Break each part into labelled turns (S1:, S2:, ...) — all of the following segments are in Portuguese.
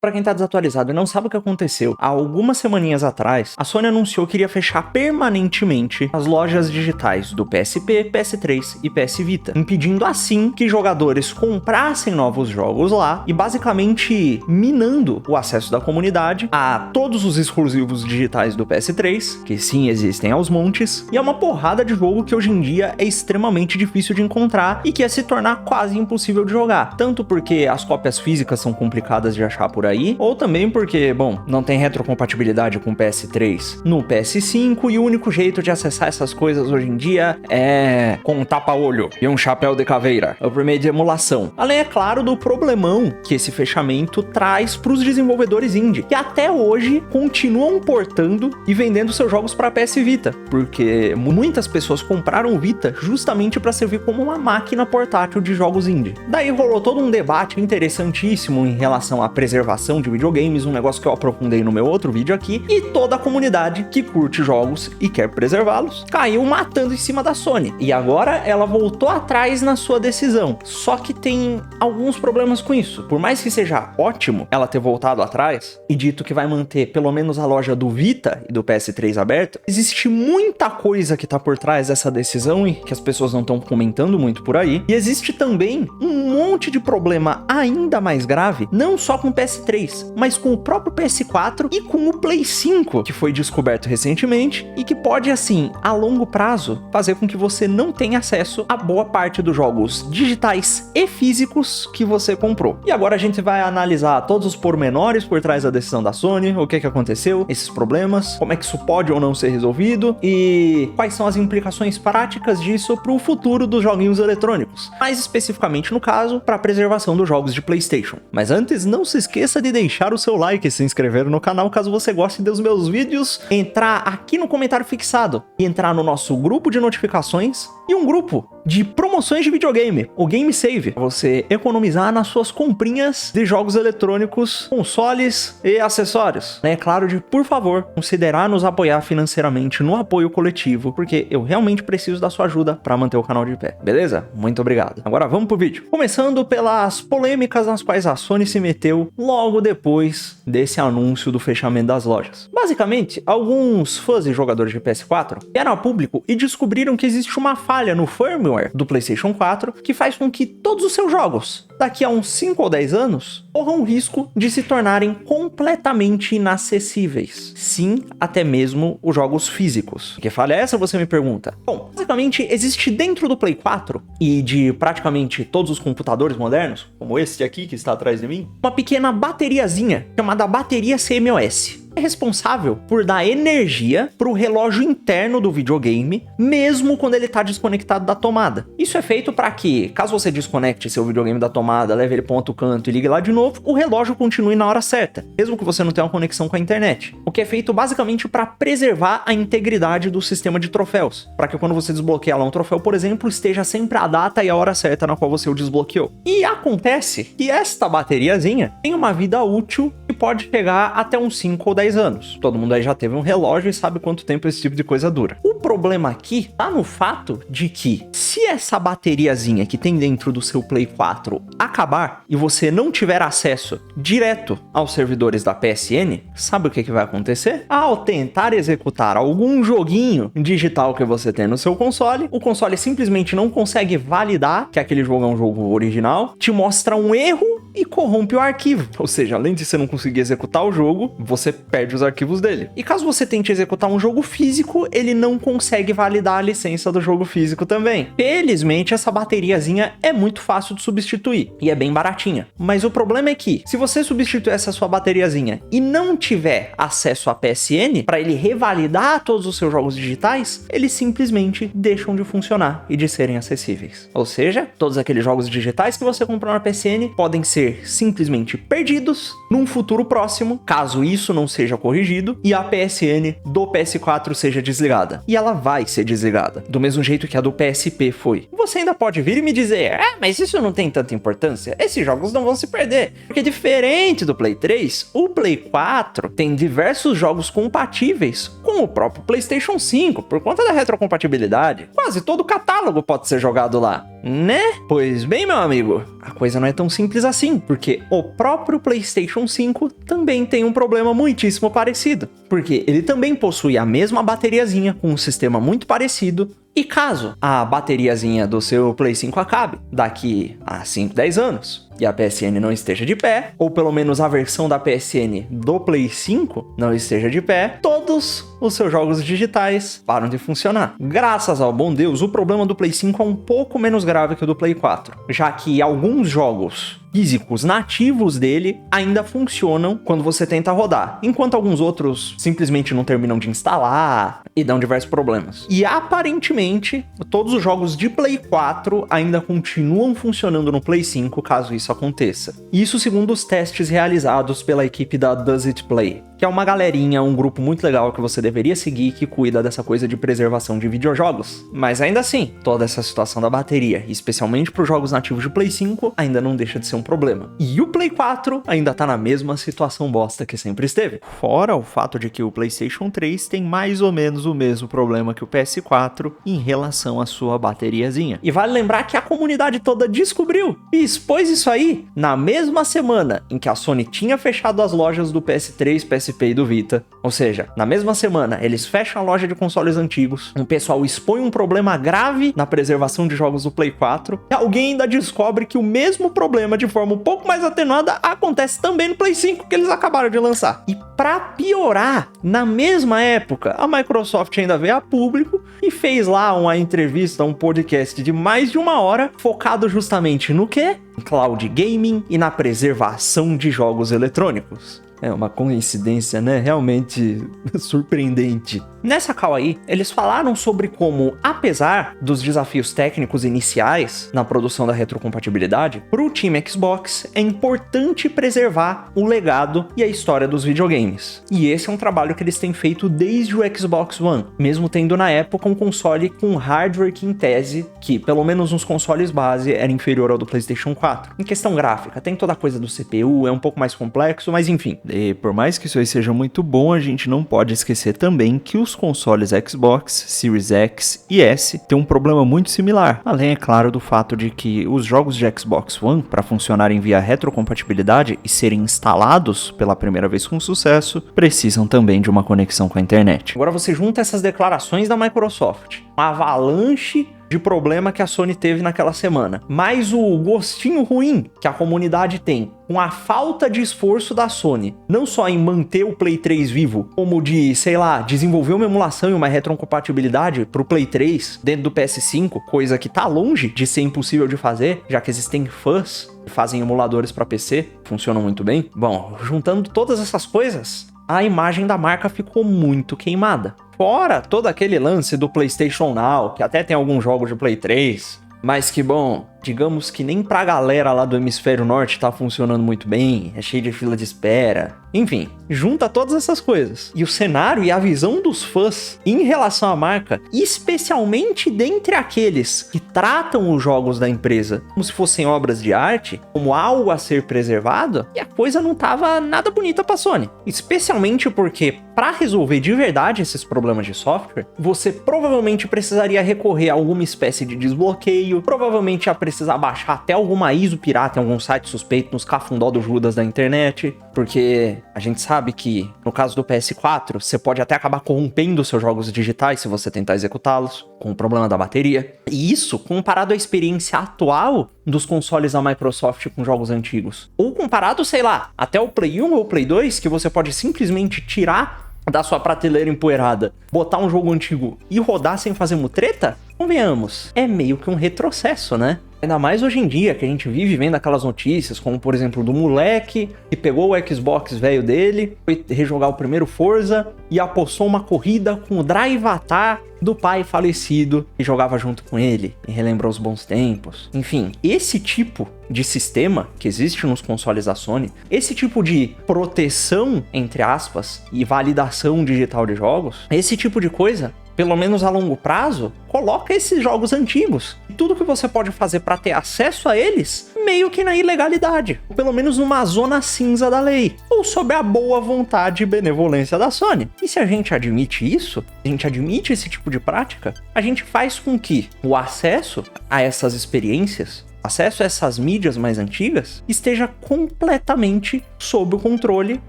S1: Pra quem tá desatualizado e não sabe o que aconteceu, há algumas semaninhas atrás, a Sony anunciou que iria fechar permanentemente as lojas digitais do PSP, PS3 e PS Vita, impedindo assim que jogadores comprassem novos jogos lá e basicamente minando o acesso da comunidade a todos os exclusivos digitais do PS3, que sim existem aos montes, e a uma porrada de jogo que hoje em dia é extremamente difícil de encontrar e que ia se tornar quase impossível de jogar, tanto porque as cópias físicas são complicadas de achar por aí, ou também porque, bom, não tem retrocompatibilidade com o PS3 no PS5 e o único jeito de acessar essas coisas hoje em dia é com um tapa-olho e um chapéu de caveira, é por meio de emulação. Além, é claro, do problemão que esse fechamento traz para os desenvolvedores indie, que até hoje continuam portando e vendendo seus jogos para PS Vita, porque muitas pessoas compraram o Vita justamente para servir como uma máquina portátil de jogos indie. Daí rolou todo um debate interessantíssimo em relação à preservação de videogames, um negócio que eu aprofundei no meu outro vídeo aqui, e toda a comunidade que curte jogos e quer preservá-los caiu matando em cima da Sony. E agora ela voltou atrás na sua decisão. Só que tem alguns problemas com isso. Por mais que seja ótimo ela ter voltado atrás e dito que vai manter pelo menos a loja do Vita e do PS3 aberta, existe muita coisa que tá por trás dessa decisão e que as pessoas não estão comentando muito por aí. E existe também um monte de problema ainda mais grave, não só com o PS3, mas com o próprio PS4 e com o Play 5, que foi descoberto recentemente e que pode, assim, a longo prazo, fazer com que você não tenha acesso a boa parte dos jogos digitais e físicos que você comprou. E agora a gente vai analisar todos os pormenores por trás da decisão da Sony, o que aconteceu, esses problemas, como é que isso pode ou não ser resolvido e quais são as implicações práticas disso para o futuro dos joguinhos eletrônicos, mais especificamente no caso, para a preservação dos jogos de PlayStation. Mas antes, não se esqueça de deixar o seu like e se inscrever no canal caso você goste dos meus vídeos, entrar aqui no comentário fixado e entrar no nosso grupo de notificações e um grupo de promoções de videogame, o Game Save, pra você economizar nas suas comprinhas de jogos eletrônicos, consoles e acessórios. É claro de, por favor, considerar nos apoiar financeiramente no apoio coletivo, porque eu realmente preciso da sua ajuda para manter o canal de pé, beleza? Muito obrigado. Agora vamos pro vídeo. Começando pelas polêmicas nas quais a Sony se meteu logo depois desse anúncio do fechamento das lojas. Basicamente, alguns fãs e jogadores de PS4 vieram a público e descobriram que existe uma falha no firmware do PlayStation 4 que faz com que todos os seus jogos, daqui a uns 5 ou 10 anos, corram o risco de se tornarem completamente inacessíveis. Sim, até mesmo os jogos físicos. Que falha é essa, você me pergunta? Bom, basicamente existe dentro do Play 4 e de praticamente todos os computadores modernos, como esse aqui que está atrás de mim, uma pequena bateriazinha chamada bateria CMOS. É responsável por dar energia para o relógio interno do videogame, mesmo quando ele está desconectado da tomada. Isso é feito para que, caso você desconecte seu videogame da tomada, leve ele para um outro canto e ligue lá de novo, o relógio continue na hora certa, mesmo que você não tenha uma conexão com a internet. O que é feito basicamente para preservar a integridade do sistema de troféus, para que quando você desbloqueia lá um troféu, por exemplo, esteja sempre a data e a hora certa na qual você o desbloqueou. E acontece que esta bateriazinha tem uma vida útil que pode chegar até uns 5 ou 10 anos. Todo mundo aí já teve um relógio e sabe quanto tempo esse tipo de coisa dura. O problema aqui tá no fato de que, se essa bateriazinha que tem dentro do seu Play 4 acabar e você não tiver acesso direto aos servidores da PSN, sabe o que vai acontecer? Ao tentar executar algum joguinho digital que você tem no seu console, o console simplesmente não consegue validar que aquele jogo é um jogo original, te mostra um erro e corrompe o arquivo. Ou seja, além de você não conseguir executar o jogo, você perde os arquivos dele. E caso você tente executar um jogo físico, ele não consegue validar a licença do jogo físico também. Felizmente, essa bateriazinha é muito fácil de substituir e é bem baratinha. Mas o problema é que, se você substituir essa sua bateriazinha e não tiver acesso à PSN, para ele revalidar todos os seus jogos digitais, eles simplesmente deixam de funcionar e de serem acessíveis. Ou seja, todos aqueles jogos digitais que você comprou na PSN podem ser simplesmente perdidos num futuro próximo, caso isso não seja corrigido e a PSN do PS4 seja desligada. E ela vai ser desligada, do mesmo jeito que a do PSP foi. Você ainda pode vir e me dizer, mas isso não tem tanta importância, esses jogos não vão se perder, porque diferente do Play 3, o Play 4 tem diversos jogos compatíveis com o próprio PlayStation 5, por conta da retrocompatibilidade. Quase todo o catálogo pode ser jogado lá. Né? Pois bem, meu amigo, a coisa não é tão simples assim, porque o próprio PlayStation 5 também tem um problema muitíssimo parecido, porque ele também possui a mesma bateriazinha com um sistema muito parecido, e caso a bateriazinha do seu Play 5 acabe daqui a 5, 10 anos, e a PSN não esteja de pé, ou pelo menos a versão da PSN do Play 5 não esteja de pé, todos os seus jogos digitais param de funcionar. Graças ao bom Deus, o problema do Play 5 é um pouco menos grave que o do Play 4, já que alguns jogos físicos nativos dele ainda funcionam quando você tenta rodar, enquanto alguns outros simplesmente não terminam de instalar e dão diversos problemas. E aparentemente, todos os jogos de Play 4 ainda continuam funcionando no Play 5 caso isso aconteça. Isso segundo os testes realizados pela equipe da Does It Play, que é uma galerinha, um grupo muito legal que você deveria seguir que cuida dessa coisa de preservação de videojogos. Mas ainda assim, toda essa situação da bateria, especialmente para os jogos nativos de Play 5, ainda não deixa de ser um problema. E o Play 4 ainda tá na mesma situação bosta que sempre esteve. Fora o fato de que o PlayStation 3 tem mais ou menos o mesmo problema que o PS4 em relação à sua bateriazinha. E vale lembrar que a comunidade toda descobriu e expôs isso aí na mesma semana em que a Sony tinha fechado as lojas do PS3, PSP e do Vita. Ou seja, na mesma semana eles fecham a loja de consoles antigos, o pessoal expõe um problema grave na preservação de jogos do Play 4, e alguém ainda descobre que o mesmo problema de forma um pouco mais atenuada acontece também no Play 5 que eles acabaram de lançar. E pra piorar, na mesma época, a Microsoft ainda veio a público e fez lá uma entrevista, um podcast de mais de 1 hora, focado justamente no quê? Em cloud gaming e na preservação de jogos eletrônicos. É uma coincidência, né? Realmente surpreendente. Nessa call aí, eles falaram sobre como, apesar dos desafios técnicos iniciais na produção da retrocompatibilidade, para o time Xbox é importante preservar o legado e a história dos videogames. E esse é um trabalho que eles têm feito desde o Xbox One, mesmo tendo na época um console com hardware que, em tese, que pelo menos nos consoles base, era inferior ao do PlayStation 4. Em questão gráfica, tem toda a coisa do CPU, é um pouco mais complexo, mas enfim. E por mais que isso aí seja muito bom, a gente não pode esquecer também que os consoles Xbox, Series X e S têm um problema muito similar. Além, é claro, do fato de que os jogos de Xbox One, para funcionarem via retrocompatibilidade e serem instalados pela primeira vez com sucesso, precisam também de uma conexão com a internet. Agora você junta essas declarações da Microsoft, uma avalanche de problema que a Sony teve naquela semana, mais o gostinho ruim que a comunidade tem com a falta de esforço da Sony, não só em manter o Play 3 vivo, como de, sei lá, desenvolver uma emulação e uma retrocompatibilidade pro Play 3 dentro do PS5, coisa que tá longe de ser impossível de fazer, já que existem fãs que fazem emuladores para PC, funcionam muito bem. Bom, juntando todas essas coisas, a imagem da marca ficou muito queimada. Fora todo aquele lance do PlayStation Now, que até tem alguns jogos de Play 3, mas que, bom, digamos que nem pra galera lá do hemisfério norte tá funcionando muito bem, é cheio de fila de espera. Enfim, junta todas essas coisas. E o cenário e a visão dos fãs em relação à marca, especialmente dentre aqueles que tratam os jogos da empresa como se fossem obras de arte, como algo a ser preservado, e a coisa não tava nada bonita pra Sony. Especialmente porque, para resolver de verdade esses problemas de software, você provavelmente precisaria recorrer a alguma espécie de desbloqueio, provavelmente ia precisar baixar até alguma ISO pirata em algum site suspeito nos cafundó do Judas da internet, porque a gente sabe que, no caso do PS4, você pode até acabar corrompendo seus jogos digitais se você tentar executá-los, com o problema da bateria. E isso comparado à experiência atual dos consoles da Microsoft com jogos antigos. Ou comparado, sei lá, até o Play 1 ou o Play 2, que você pode simplesmente tirar da sua prateleira empoeirada, botar um jogo antigo e rodar sem fazer mutreta, convenhamos, é meio que um retrocesso, né? Ainda mais hoje em dia, que a gente vive vendo aquelas notícias, como por exemplo do moleque que pegou o Xbox velho dele, foi rejogar o primeiro Forza e apostou uma corrida com o Drive-Atar do pai falecido e jogava junto com ele e relembrou os bons tempos. Enfim, esse tipo de sistema que existe nos consoles da Sony, esse tipo de proteção, entre aspas, e validação digital de jogos, esse tipo de coisa pelo menos a longo prazo, coloca esses jogos antigos. E tudo que você pode fazer para ter acesso a eles, meio que na ilegalidade. Ou pelo menos numa zona cinza da lei. Ou sob a boa vontade e benevolência da Sony. E se a gente admite isso, a gente admite esse tipo de prática, a gente faz com que o acesso a essas experiências, acesso a essas mídias mais antigas, esteja completamente sob o controle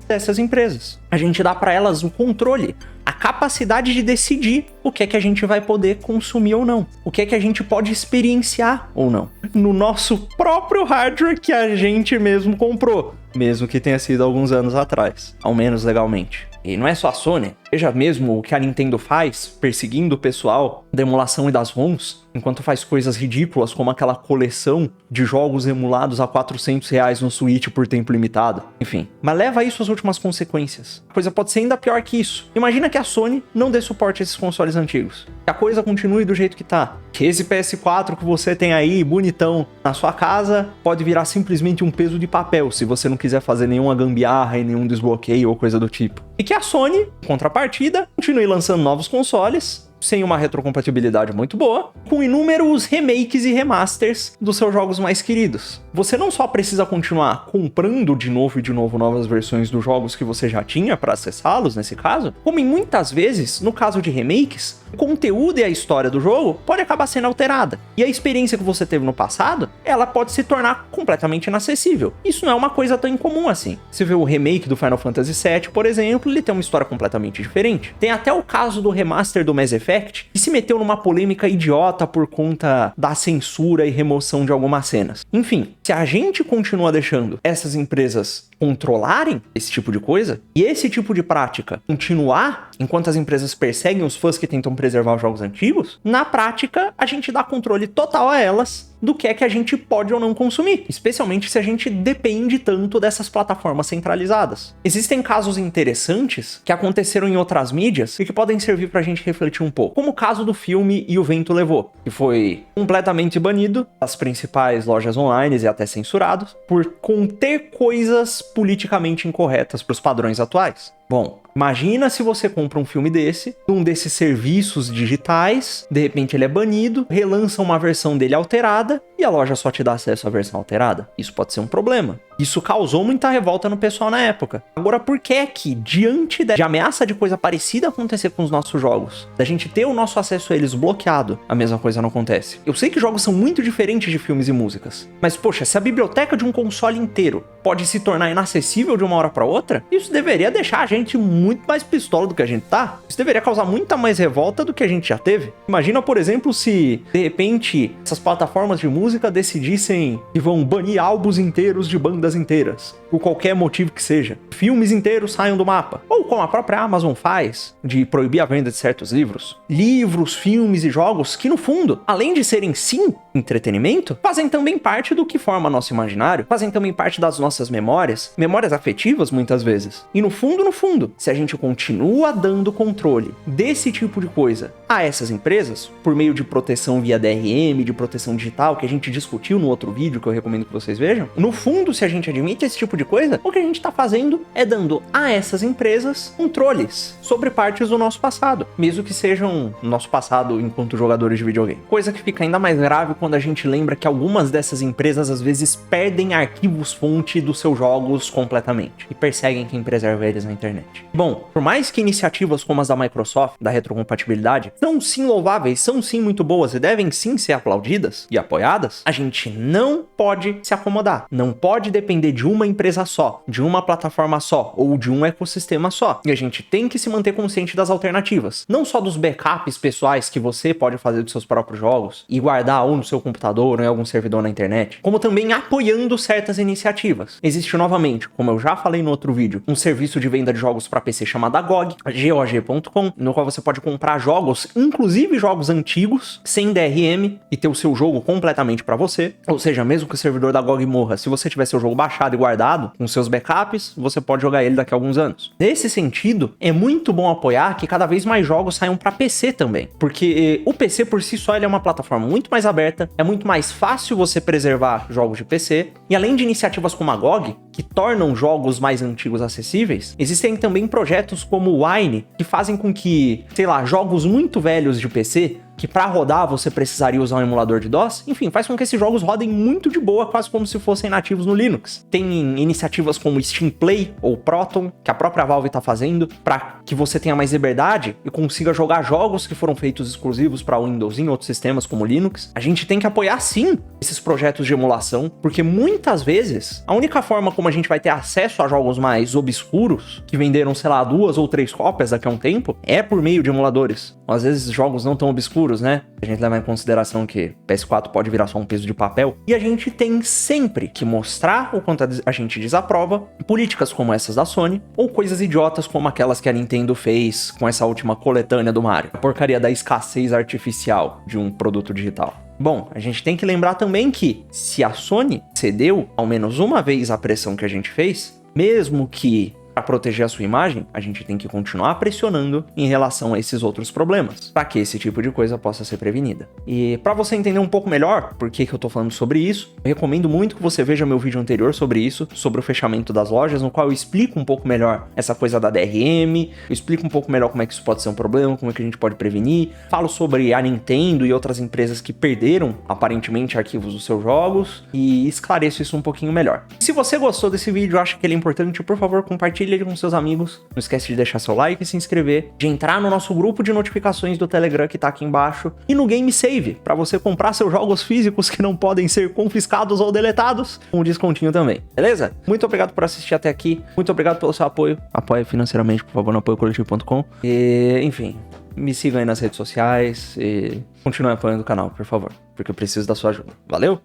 S1: dessas empresas. A gente dá para elas o controle, a capacidade de decidir o que é que a gente vai poder consumir ou não, o que é que a gente pode experienciar ou não, no nosso próprio hardware que a gente mesmo comprou, mesmo que tenha sido alguns anos atrás, ao menos legalmente. E não é só a Sony, veja mesmo o que a Nintendo faz, perseguindo o pessoal da emulação e das ROMs, enquanto faz coisas ridículas como aquela coleção de jogos emulados a R$400 no Switch por tempo limitado. Enfim, mas leva isso às últimas consequências. A coisa pode ser ainda pior que isso. Imagina que a Sony não dê suporte a esses consoles antigos, que a coisa continue do jeito que tá, que esse PS4 que você tem aí, bonitão, na sua casa, pode virar simplesmente um peso de papel, se você não quiser fazer nenhuma gambiarra e nenhum desbloqueio ou coisa do tipo. E que a Sony, em contrapartida, continue lançando novos consoles, sem uma retrocompatibilidade muito boa, com inúmeros remakes e remasters dos seus jogos mais queridos. Você não só precisa continuar comprando de novo novas versões dos jogos que você já tinha para acessá-los, nesse caso, como em muitas vezes, no caso de remakes, o conteúdo e a história do jogo pode acabar sendo alterada. E a experiência que você teve no passado, ela pode se tornar completamente inacessível. Isso não é uma coisa tão incomum assim. Você vê o remake do Final Fantasy VII, por exemplo, ele tem uma história completamente diferente. Tem até o caso do remaster do Mass Effect, que se meteu numa polêmica idiota por conta da censura e remoção de algumas cenas. Enfim, se a gente continua deixando essas empresas controlarem esse tipo de coisa, e esse tipo de prática continuar enquanto as empresas perseguem os fãs que tentam preservar os jogos antigos, na prática a gente dá controle total a elas do que é que a gente pode ou não consumir, especialmente se a gente depende tanto dessas plataformas centralizadas. Existem casos interessantes que aconteceram em outras mídias e que podem servir pra gente refletir um pouco, como o caso do filme E o Vento Levou, que foi completamente banido das principais lojas online e até censurado por conter coisas politicamente incorretas para os padrões atuais. Bom, imagina se você compra um filme desse, um desses serviços digitais, de repente ele é banido, relança uma versão dele alterada e a loja só te dá acesso à versão alterada. Isso pode ser um problema. Isso causou muita revolta no pessoal na época. Agora, por que é que, diante de ameaça de coisa parecida acontecer com os nossos jogos, da gente ter o nosso acesso a eles bloqueado, a mesma coisa não acontece? Eu sei que jogos são muito diferentes de filmes e músicas, mas poxa, se a biblioteca de um console inteiro pode se tornar inacessível de uma hora para outra, isso deveria deixar a gente muito mais pistola do que a gente tá. Isso deveria causar muita mais revolta do que a gente já teve. Imagina, por exemplo, se de repente essas plataformas de música decidissem que vão banir álbuns inteiros de bandas inteiras, por qualquer motivo que seja. Filmes inteiros saiam do mapa. Ou como a própria Amazon faz, de proibir a venda de certos livros. Livros, filmes e jogos que, no fundo, além de serem sim entretenimento, fazem também parte do que forma nosso imaginário, fazem também parte das nossas memórias afetivas muitas vezes. E no fundo, se a gente continua dando controle desse tipo de coisa a essas empresas, por meio de proteção via DRM, de proteção digital, que a gente discutiu no outro vídeo, que eu recomendo que vocês vejam, no fundo, se a gente admite esse tipo de coisa, o que a gente tá fazendo é dando a essas empresas controles sobre partes do nosso passado, mesmo que sejam nosso passado enquanto jogadores de videogame. Coisa que fica ainda mais grave quando a gente lembra que algumas dessas empresas às vezes perdem arquivos-fonte dos seus jogos completamente e perseguem quem preserva eles na internet. Bom, por mais que iniciativas como as da Microsoft, da retrocompatibilidade, são sim louváveis, são sim muito boas e devem sim ser aplaudidas e apoiadas, a gente não pode se acomodar, não pode depender de uma empresa só, de uma plataforma só ou de um ecossistema só. E a gente tem que se manter consciente das alternativas, não só dos backups pessoais que você pode fazer dos seus próprios jogos e guardar ou no seu computador ou em algum servidor na internet, como também apoiando certas iniciativas. Existe novamente, como eu já falei no outro vídeo, um serviço de venda de jogos para PC chamado GOG, GOG.com, no qual você pode comprar jogos, inclusive jogos antigos, sem DRM e ter o seu jogo completamente automaticamente para você. Ou seja, mesmo que o servidor da GOG morra, se você tiver seu jogo baixado e guardado com seus backups, você pode jogar ele daqui a alguns anos. Nesse sentido, é muito bom apoiar que cada vez mais jogos saiam para PC também, porque o PC por si só ele é uma plataforma muito mais aberta, é muito mais fácil você preservar jogos de PC, e além de iniciativas como a GOG, que tornam jogos mais antigos acessíveis, existem também projetos como o Wine, que fazem com que, sei lá, jogos muito velhos de PC, que para rodar você precisaria usar um emulador de DOS, enfim, faz com que esses jogos rodem muito de boa, quase como se fossem nativos no Linux. Tem iniciativas como Steam Play ou Proton, que a própria Valve está fazendo, para que você tenha mais liberdade e consiga jogar jogos que foram feitos exclusivos para Windows em outros sistemas como Linux. A gente tem que apoiar sim esses projetos de emulação, porque muitas vezes a única forma como a gente vai ter acesso a jogos mais obscuros, que venderam, sei lá, 2 ou 3 cópias daqui a um tempo, é por meio de emuladores. Às vezes jogos não tão obscuros, né? A gente leva em consideração que PS4 pode virar só um peso de papel. E a gente tem sempre que mostrar o quanto a gente desaprova políticas como essas da Sony, ou coisas idiotas como aquelas que a Nintendo fez com essa última coletânea do Mario. A porcaria da escassez artificial de um produto digital. Bom, a gente tem que lembrar também que, se a Sony cedeu ao menos uma vez a pressão que a gente fez, mesmo que para proteger a sua imagem, a gente tem que continuar pressionando em relação a esses outros problemas, para que esse tipo de coisa possa ser prevenida. E para você entender um pouco melhor por que eu tô falando sobre isso, eu recomendo muito que você veja meu vídeo anterior sobre isso, sobre o fechamento das lojas, no qual eu explico um pouco melhor essa coisa da DRM, eu explico um pouco melhor como é que isso pode ser um problema, como é que a gente pode prevenir, falo sobre a Nintendo e outras empresas que perderam, aparentemente, arquivos dos seus jogos, e esclareço isso um pouquinho melhor. Se você gostou desse vídeo, acha que ele é importante, por favor, compartilhe ele com seus amigos. Não esquece de deixar seu like e se inscrever, de entrar no nosso grupo de notificações do Telegram que tá aqui embaixo, e no Game Save, para você comprar seus jogos físicos que não podem ser confiscados ou deletados, com um descontinho também, beleza? Muito obrigado por assistir até aqui, muito obrigado pelo seu apoio, apoie financeiramente, por favor, no apoiocoletivo.com, e enfim, me sigam aí nas redes sociais e continue apoiando o canal, por favor, porque eu preciso da sua ajuda. Valeu?